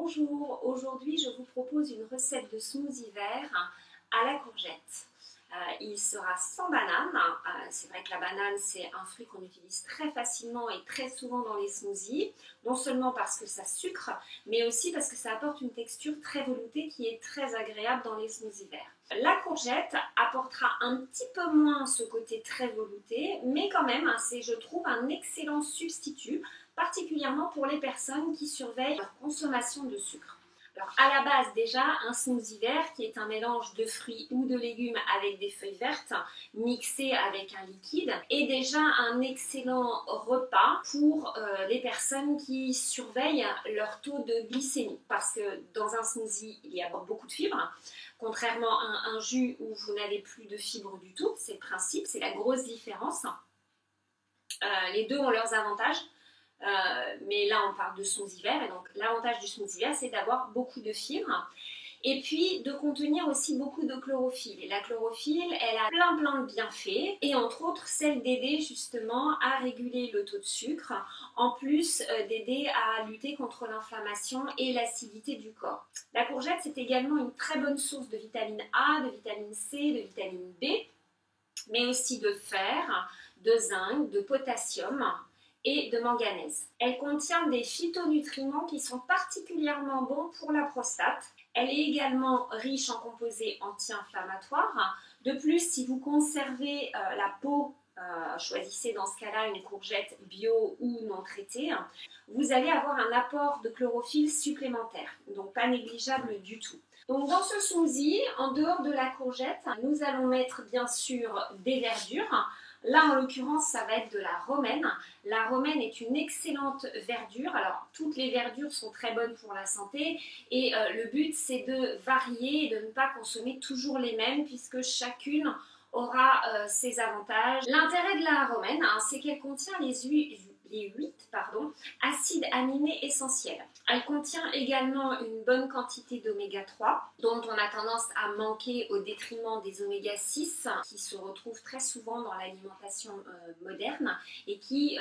Bonjour, aujourd'hui je vous propose une recette de smoothie vert à la courgette. Il sera sans banane. C'est vrai que la banane c'est un fruit qu'on utilise très facilement et très souvent dans les smoothies, non seulement parce que ça sucre, mais aussi parce que ça apporte une texture très veloutée qui est très agréable dans les smoothies verts. La courgette apportera un petit peu moins ce côté très velouté, mais quand même c'est, je trouve, un excellent substitut, particulièrement pour les personnes qui surveillent leur consommation de sucre. Alors à la base déjà, un smoothie vert qui est un mélange de fruits ou de légumes avec des feuilles vertes mixées avec un liquide est déjà un excellent repas pour les personnes qui surveillent leur taux de glycémie. Parce que dans un smoothie, il y a beaucoup de fibres, contrairement à un jus où vous n'avez plus de fibres du tout. C'est le principe, c'est la grosse différence. Les deux ont leurs avantages. Mais là on parle de smoothie vert et donc l'avantage du smoothie vert c'est d'avoir beaucoup de fibres et puis de contenir aussi beaucoup de chlorophylle. Et la chlorophylle elle a plein de bienfaits et entre autres celle d'aider justement à réguler le taux de sucre, en plus d'aider à lutter contre l'inflammation et l'acidité du corps. La courgette c'est également une très bonne source de vitamine A, de vitamine C, de vitamine B, mais aussi de fer, de zinc, de potassium et de manganèse. Elle contient des phytonutriments qui sont particulièrement bons pour la prostate. Elle est également riche en composés anti-inflammatoires. De plus, si vous conservez la peau, choisissez dans ce cas-là une courgette bio ou non traitée, vous allez avoir un apport de chlorophylle supplémentaire, donc pas négligeable du tout. Donc dans ce smoothie, en dehors de la courgette, nous allons mettre bien sûr des verdures. Là, en l'occurrence, ça va être de la romaine. La romaine est une excellente verdure. Alors, toutes les verdures sont très bonnes pour la santé et le but, c'est de varier et de ne pas consommer toujours les mêmes puisque chacune aura ses avantages. L'intérêt de la romaine, c'est qu'elle contient les 8 acides aminés essentiels. Elle contient également une bonne quantité d'oméga 3 dont on a tendance à manquer au détriment des oméga 6 qui se retrouvent très souvent dans l'alimentation moderne et qui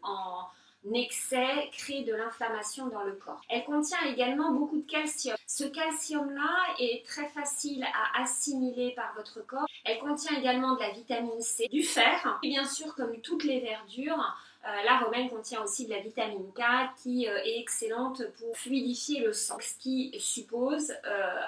en excès crée de l'inflammation dans le corps. Elle contient également beaucoup de calcium. Ce calcium-là est très facile à assimiler par votre corps. Elle contient également de la vitamine C, du fer et bien sûr comme toutes les verdures, la romaine contient aussi de la vitamine K qui est excellente pour fluidifier le sang, ce qui suppose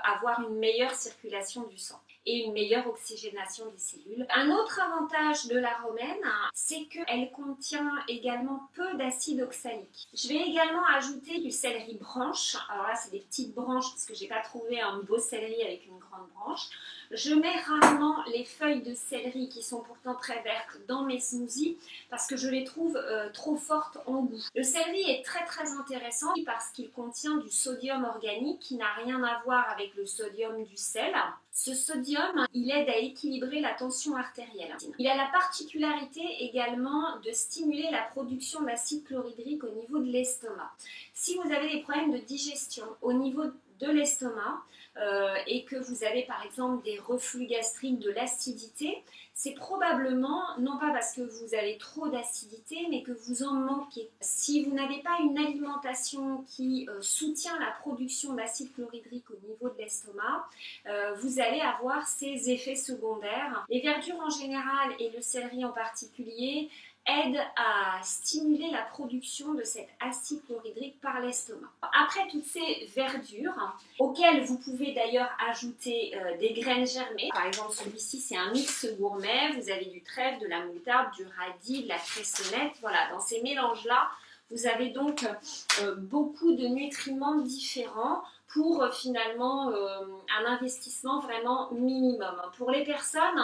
avoir une meilleure circulation du sang et une meilleure oxygénation des cellules. Un autre avantage de la romaine, c'est qu'elle contient également peu d'acide oxalique. Je vais également ajouter du céleri branche. Alors là, c'est des petites branches parce que j'ai pas trouvé un beau céleri avec une grande branche. Je mets rarement les feuilles de céleri qui sont pourtant très vertes dans mes smoothies parce que je les trouve trop fortes en goût. Le céleri est très intéressant parce qu'il contient du sodium organique qui n'a rien à voir avec le sodium du sel. Ce sodium, il aide à équilibrer la tension artérielle. Il a la particularité également de stimuler la production d'acide chlorhydrique au niveau de l'estomac. Si vous avez des problèmes de digestion au niveau de l'estomac et que vous avez par exemple des reflux gastriques, de l'acidité, c'est probablement non pas parce que vous avez trop d'acidité mais que vous en manquez. Si vous n'avez pas une alimentation qui soutient la production d'acide chlorhydrique au niveau de l'estomac, vous allez avoir ces effets secondaires. Les verdures en général et le céleri en particulier aide à stimuler la production de cet acide chlorhydrique par l'estomac. Après toutes ces verdures, auxquelles vous pouvez d'ailleurs ajouter des graines germées, par exemple celui-ci c'est un mix gourmet, vous avez du trèfle, de la moutarde, du radis, de la cressonnette, voilà, dans ces mélanges-là, vous avez donc beaucoup de nutriments différents pour finalement un investissement vraiment minimum. Pour les personnes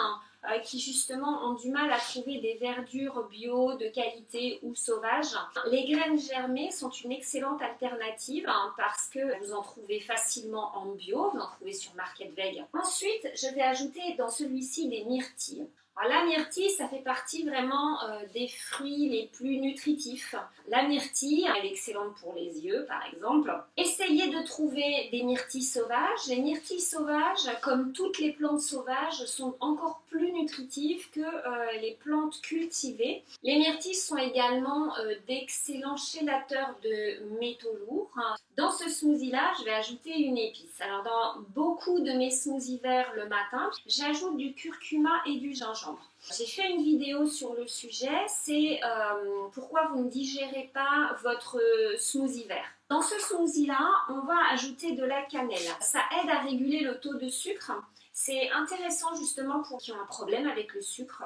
qui justement ont du mal à trouver des verdures bio de qualité ou sauvages, les graines germées sont une excellente alternative parce que vous en trouvez facilement en bio, vous en trouvez sur Market Veg. Ensuite, je vais ajouter dans celui-ci des myrtilles. Alors, la myrtille, ça fait partie vraiment des fruits les plus nutritifs. La myrtille, elle est excellente pour les yeux, par exemple. Essayez de de trouver des myrtilles sauvages. Les myrtilles sauvages, comme toutes les plantes sauvages, sont encore plus nutritives que les plantes cultivées. Les myrtilles sont également d'excellents chélateurs de métaux lourds. Dans ce smoothie-là, je vais ajouter une épice. Alors dans beaucoup de mes smoothies verts le matin, j'ajoute du curcuma et du gingembre. J'ai fait une vidéo sur le sujet, c'est pourquoi vous ne digérez pas votre smoothie vert. Dans ce smoothie-là, on va ajouter de la cannelle. Ça aide à réguler le taux de sucre. C'est intéressant justement pour ceux qui ont un problème avec le sucre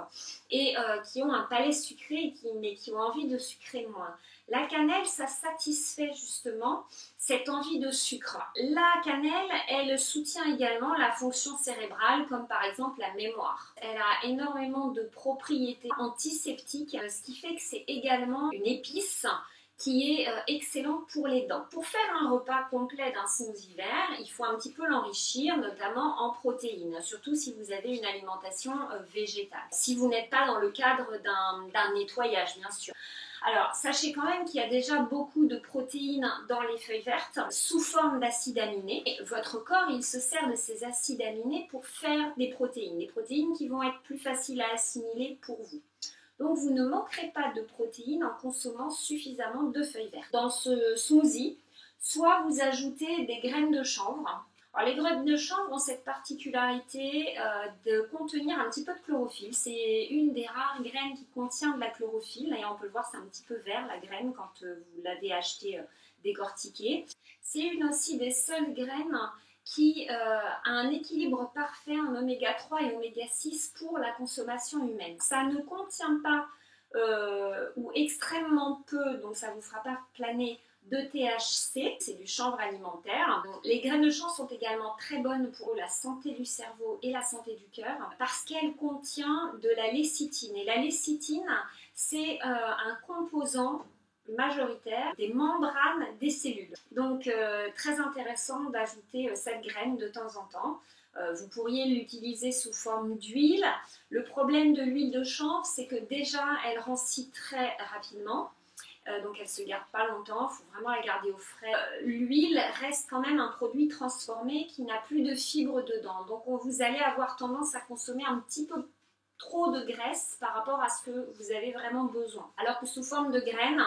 et qui ont un palais sucré mais qui ont envie de sucrer moins. La cannelle, ça satisfait justement cette envie de sucre. La cannelle, elle soutient également la fonction cérébrale, comme par exemple la mémoire. Elle a énormément de propriétés antiseptiques, ce qui fait que c'est également une épice qui est excellente pour les dents. Pour faire un repas complet d'un smoothie vert, il faut un petit peu l'enrichir, notamment en protéines, surtout si vous avez une alimentation végétale. Si vous n'êtes pas dans le cadre d'un nettoyage, bien sûr. Alors, sachez quand même qu'il y a déjà beaucoup de protéines dans les feuilles vertes sous forme d'acides aminés. Et votre corps, il se sert de ces acides aminés pour faire des protéines qui vont être plus faciles à assimiler pour vous. Donc, vous ne manquerez pas de protéines en consommant suffisamment de feuilles vertes. Dans ce smoothie, soit vous ajoutez des graines de chanvre. Alors, les graines de chanvre ont cette particularité de contenir un petit peu de chlorophylle. C'est une des rares graines qui contient de la chlorophylle. Et on peut le voir, c'est un petit peu vert la graine quand vous l'avez achetée décortiquée. C'est une aussi des seules graines qui a un équilibre parfait en oméga 3 et oméga 6 pour la consommation humaine. Ça ne contient pas ou extrêmement peu, donc ça ne vous fera pas planer, de THC, c'est du chanvre alimentaire. Donc, les graines de chanvre sont également très bonnes pour la santé du cerveau et la santé du cœur parce qu'elles contiennent de la lécithine. Et la lécithine, c'est un composant majoritaire des membranes des cellules. Donc très intéressant d'ajouter cette graine de temps en temps. Vous pourriez l'utiliser sous forme d'huile. Le problème de l'huile de chanvre, c'est que déjà elle rancit très rapidement. Donc elle ne se garde pas longtemps, il faut vraiment la garder au frais. L'huile reste quand même un produit transformé qui n'a plus de fibres dedans. Donc vous allez avoir tendance à consommer un petit peu trop de graisse par rapport à ce que vous avez vraiment besoin. Alors que sous forme de graines,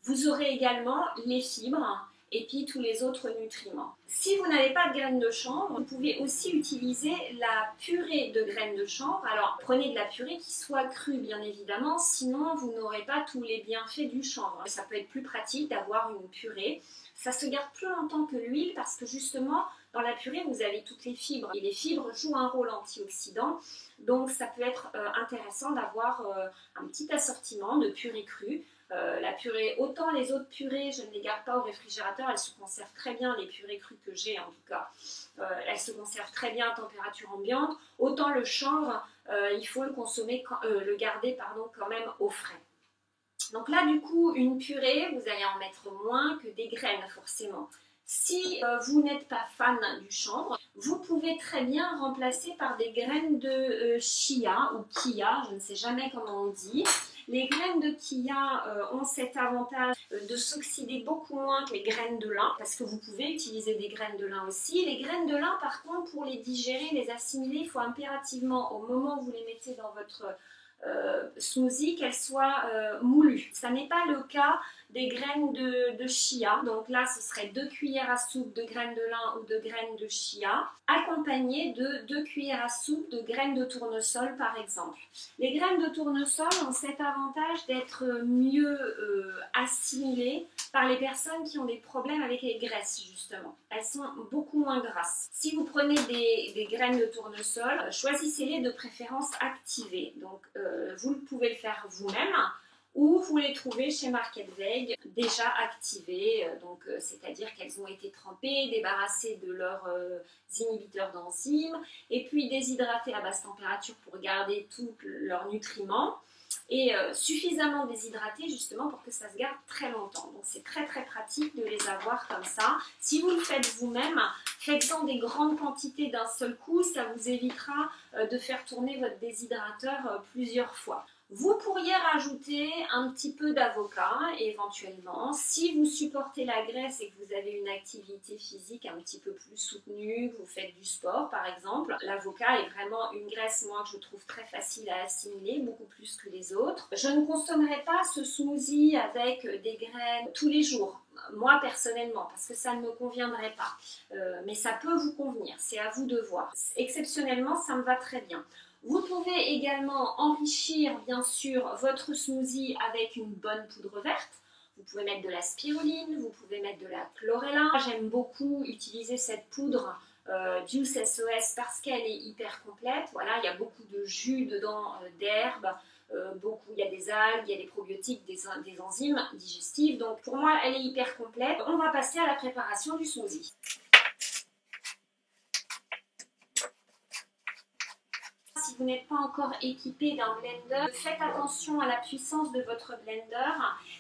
vous aurez également les fibres et puis tous les autres nutriments. Si vous n'avez pas de graines de chanvre, vous pouvez aussi utiliser la purée de graines de chanvre. Alors prenez de la purée qui soit crue bien évidemment, sinon vous n'aurez pas tous les bienfaits du chanvre. Ça peut être plus pratique d'avoir une purée. Ça se garde plus longtemps que l'huile parce que justement dans la purée vous avez toutes les fibres et les fibres jouent un rôle antioxydant. Donc ça peut être intéressant d'avoir un petit assortiment de purée crue. La purée, autant les autres purées, je ne les garde pas au réfrigérateur, elles se conservent très bien, les purées crues que j'ai en tout cas, elles se conservent très bien à température ambiante, autant le chanvre, il faut le consommer, le garder quand même au frais. Donc là du coup, une purée, vous allez en mettre moins que des graines forcément. Si vous n'êtes pas fan du chanvre, vous pouvez très bien remplacer par des graines de chia ou kia, je ne sais jamais comment on dit. Les graines de chia ont cet avantage de s'oxyder beaucoup moins que les graines de lin, parce que vous pouvez utiliser des graines de lin aussi. Les graines de lin, par contre, pour les digérer, les assimiler, il faut impérativement, au moment où vous les mettez dans votre smoothie, qu'elles soient moulues. Ça n'est pas le cas des graines de chia. Donc là, ce serait 2 cuillères à soupe de graines de lin ou de graines de chia, accompagnées de 2 cuillères à soupe de graines de tournesol, par exemple. Les graines de tournesol ont cet avantage d'être mieux assimilées par les personnes qui ont des problèmes avec les graisses, justement. Elles sont beaucoup moins grasses. Si vous prenez des graines de tournesol, choisissez-les de préférence activées. Donc, vous pouvez le faire vous-même ou vous les trouvez chez Market Veg déjà activées, c'est-à-dire qu'elles ont été trempées, débarrassées de leurs inhibiteurs d'enzymes et puis déshydratées à basse température pour garder tous leurs nutriments et suffisamment déshydratées justement pour que ça se garde très longtemps. Donc c'est très très pratique de les avoir comme ça. Si vous le faites vous-même, faites-en des grandes quantités d'un seul coup, ça vous évitera de faire tourner votre déshydrateur plusieurs fois. Vous pourriez rajouter un petit peu d'avocat éventuellement. Si vous supportez la graisse et que vous avez une activité physique un petit peu plus soutenue, que vous faites du sport par exemple, l'avocat est vraiment une graisse, moi, que je trouve très facile à assimiler, beaucoup plus que les autres. Je ne consommerai pas ce smoothie avec des graines tous les jours, moi personnellement, parce que ça ne me conviendrait pas. Mais ça peut vous convenir, c'est à vous de voir. Exceptionnellement, ça me va très bien. Vous pouvez également enrichir bien sûr votre smoothie avec une bonne poudre verte. Vous pouvez mettre de la spiruline, vous pouvez mettre de la chlorella. J'aime beaucoup utiliser cette poudre Juice SOS parce qu'elle est hyper complète. Voilà, il y a beaucoup de jus dedans, d'herbes, il y a des algues, il y a des probiotiques, des enzymes digestives. Donc pour moi, elle est hyper complète. On va passer à la préparation du smoothie. Si vous n'êtes pas encore équipé d'un blender, faites attention à la puissance de votre blender.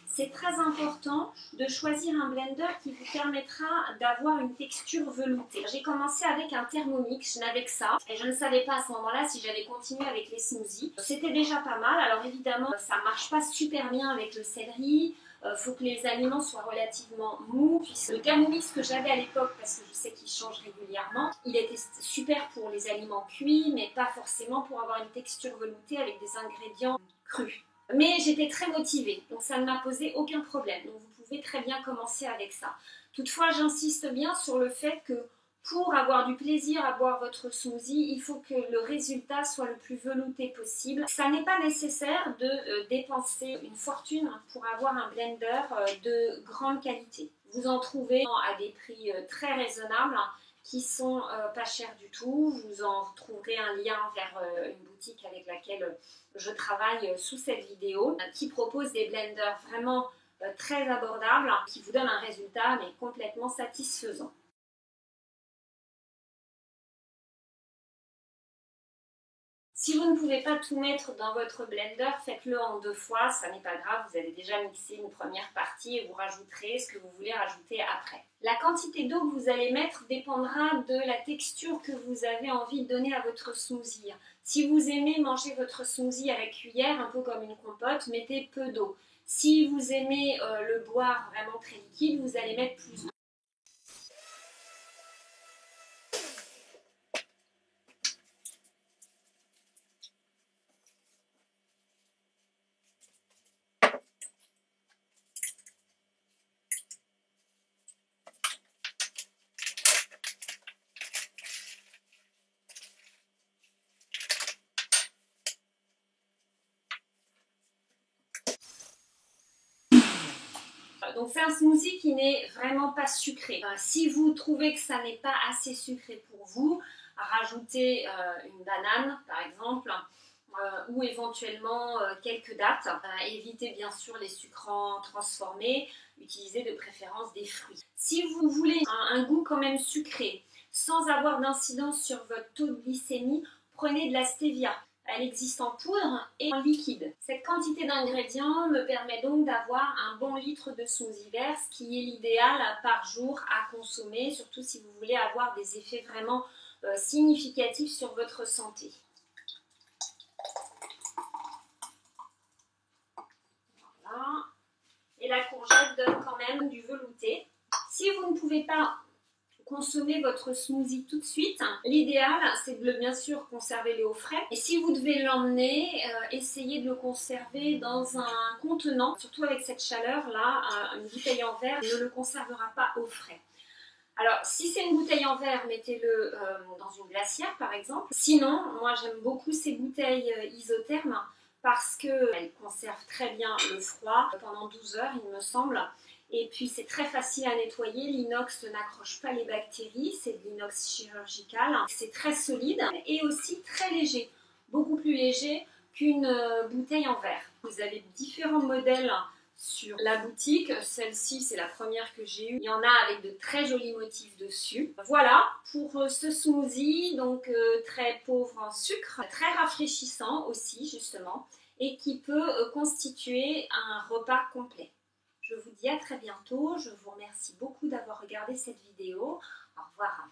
C'est très important de choisir un blender qui vous permettra d'avoir une texture veloutée. J'ai commencé avec un Thermomix, je n'avais que ça et je ne savais pas à ce moment-là si j'allais continuer avec les smoothies. C'était déjà pas mal, alors évidemment ça ne marche pas super bien avec le céleri. Faut que les aliments soient relativement mous. Le Thermomix que j'avais à l'époque, parce que je sais qu'il change régulièrement, il était super pour les aliments cuits, mais pas forcément pour avoir une texture veloutée avec des ingrédients crus. Mais j'étais très motivée, donc ça ne m'a posé aucun problème. Donc vous pouvez très bien commencer avec ça. Toutefois, j'insiste bien sur le fait que pour avoir du plaisir à boire votre smoothie, il faut que le résultat soit le plus velouté possible. Ça n'est pas nécessaire de dépenser une fortune pour avoir un blender de grande qualité. Vous en trouvez à des prix très raisonnables qui sont pas chers du tout. Vous en trouverez un lien vers une boutique avec laquelle je travaille sous cette vidéo qui propose des blenders vraiment très abordables qui vous donnent un résultat mais complètement satisfaisant. Si vous ne pouvez pas tout mettre dans votre blender, faites-le en 2 fois, ça n'est pas grave, vous avez déjà mixé une première partie et vous rajouterez ce que vous voulez rajouter après. La quantité d'eau que vous allez mettre dépendra de la texture que vous avez envie de donner à votre smoothie. Si vous aimez manger votre smoothie avec cuillère, un peu comme une compote, mettez peu d'eau. Si vous aimez le boire vraiment très liquide, vous allez mettre plus d'eau. Donc c'est un smoothie qui n'est vraiment pas sucré. Si vous trouvez que ça n'est pas assez sucré pour vous, rajoutez une banane par exemple, ou éventuellement quelques dattes. Évitez bien sûr les sucrants transformés, utilisez de préférence des fruits. Si vous voulez un goût quand même sucré, sans avoir d'incidence sur votre taux de glycémie, prenez de la stevia. Elle existe en poudre et en liquide. Cette quantité d'ingrédients me permet donc d'avoir un bon litre de smoothie vert, ce qui est l'idéal par jour à consommer, surtout si vous voulez avoir des effets vraiment significatifs sur votre santé. Voilà. Et la courgette donne quand même du velouté. Si vous ne pouvez pas consommer votre smoothie tout de suite, l'idéal c'est de bien sûr conserver-le au frais. Et si vous devez l'emmener, essayez de le conserver dans un contenant. Surtout avec cette chaleur là, une bouteille en verre ne le conservera pas au frais. Alors, si c'est une bouteille en verre, mettez-le dans une glacière par exemple. Sinon, moi j'aime beaucoup ces bouteilles isothermes parce qu'elles conservent très bien le froid pendant 12 heures, il me semble. Et puis c'est très facile à nettoyer, l'inox n'accroche pas les bactéries, c'est de l'inox chirurgical. C'est très solide et aussi très léger, beaucoup plus léger qu'une bouteille en verre. Vous avez différents modèles sur la boutique, celle-ci c'est la première que j'ai eue, il y en a avec de très jolis motifs dessus. Voilà pour ce smoothie, donc très pauvre en sucre, très rafraîchissant aussi justement, et qui peut constituer un repas complet. Je vous dis à très bientôt, je vous remercie beaucoup d'avoir regardé cette vidéo, au revoir.